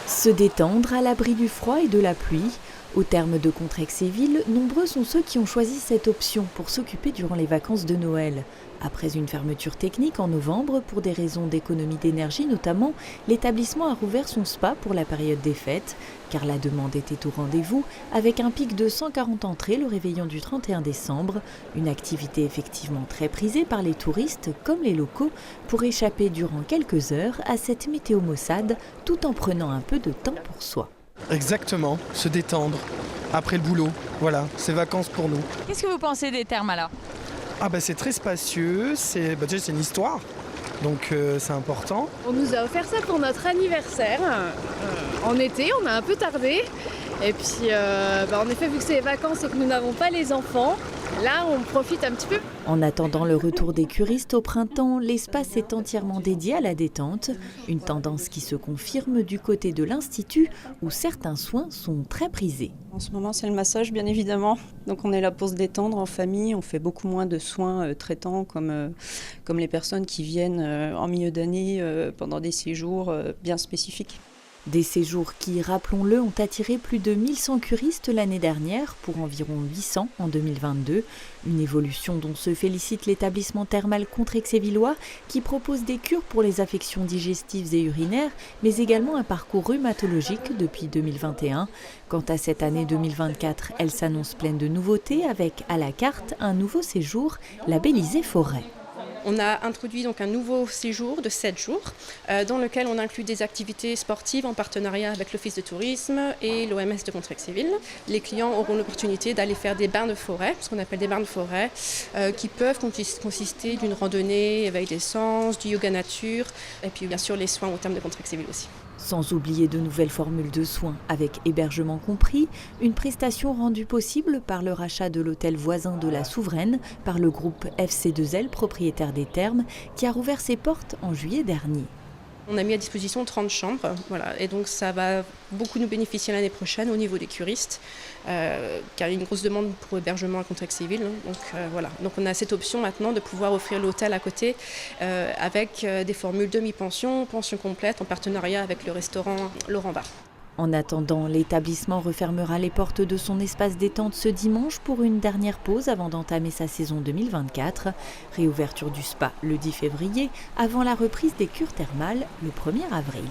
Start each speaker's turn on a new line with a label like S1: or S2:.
S1: Se détendre à l'abri du froid et de la pluie. Au terme de Contrexéville, nombreux sont ceux qui ont choisi cette option pour s'occuper durant les vacances de Noël. Après une fermeture technique en novembre pour des raisons d'économie d'énergie notamment, l'établissement a rouvert son spa pour la période des fêtes, car la demande était au rendez-vous avec un pic de 140 entrées le réveillon du 31 décembre, une activité effectivement très prisée par les touristes comme les locaux pour échapper durant quelques heures à cette météo maussade tout en prenant un peu de temps pour soi.
S2: Exactement, se détendre après le boulot. Voilà, c'est vacances pour nous.
S3: Qu'est-ce que vous pensez des thermes alors ?
S2: C'est très spacieux, déjà c'est une histoire, donc c'est important.
S4: On nous a offert ça pour notre anniversaire. En été, on a un peu tardé. Et puis, en effet, vu que c'est les vacances et que nous n'avons pas les enfants, là, on profite un petit peu.
S1: En attendant le retour des curistes au printemps, l'espace est entièrement dédié à la détente. Une tendance qui se confirme du côté de l'Institut où certains soins sont très prisés.
S5: En ce moment, c'est le massage, bien évidemment. Donc, on est là pour se détendre en famille. On fait beaucoup moins de soins traitants comme les personnes qui viennent en milieu d'année pendant des séjours bien spécifiques.
S1: Des séjours qui, rappelons-le, ont attiré plus de 1100 curistes l'année dernière pour environ 800 en 2022. Une évolution dont se félicite l'établissement thermal contrexévillois qui propose des cures pour les affections digestives et urinaires, mais également un parcours rhumatologique depuis 2021. Quant à cette année 2024, elle s'annonce pleine de nouveautés avec, à la carte, un nouveau séjour labellisé forêt.
S6: On a introduit donc un nouveau séjour de 7 jours dans lequel on inclut des activités sportives en partenariat avec l'Office de tourisme et l'OMS de Contrexéville. Les clients auront l'opportunité d'aller faire des bains de forêt, ce qu'on appelle des bains de forêt, qui peuvent consister d'une randonnée avec des sens, du yoga nature et puis bien sûr les soins au terme de Contrexéville aussi.
S1: Sans oublier de nouvelles formules de soins avec hébergement compris, une prestation rendue possible par le rachat de l'hôtel voisin de la Souveraine par le groupe FC2L, propriétaire des thermes, qui a rouvert ses portes en juillet dernier.
S6: On a mis à disposition 30 chambres, et donc ça va beaucoup nous bénéficier l'année prochaine au niveau des curistes, car il y a une grosse demande pour hébergement à Contrexéville. Donc on a cette option maintenant de pouvoir offrir l'hôtel à côté avec des formules demi-pension, pension complète en partenariat avec le restaurant Laurent Bar.
S1: En attendant, l'établissement refermera les portes de son espace détente ce dimanche pour une dernière pause avant d'entamer sa saison 2024. Réouverture du spa le 10 février avant la reprise des cures thermales le 1er avril.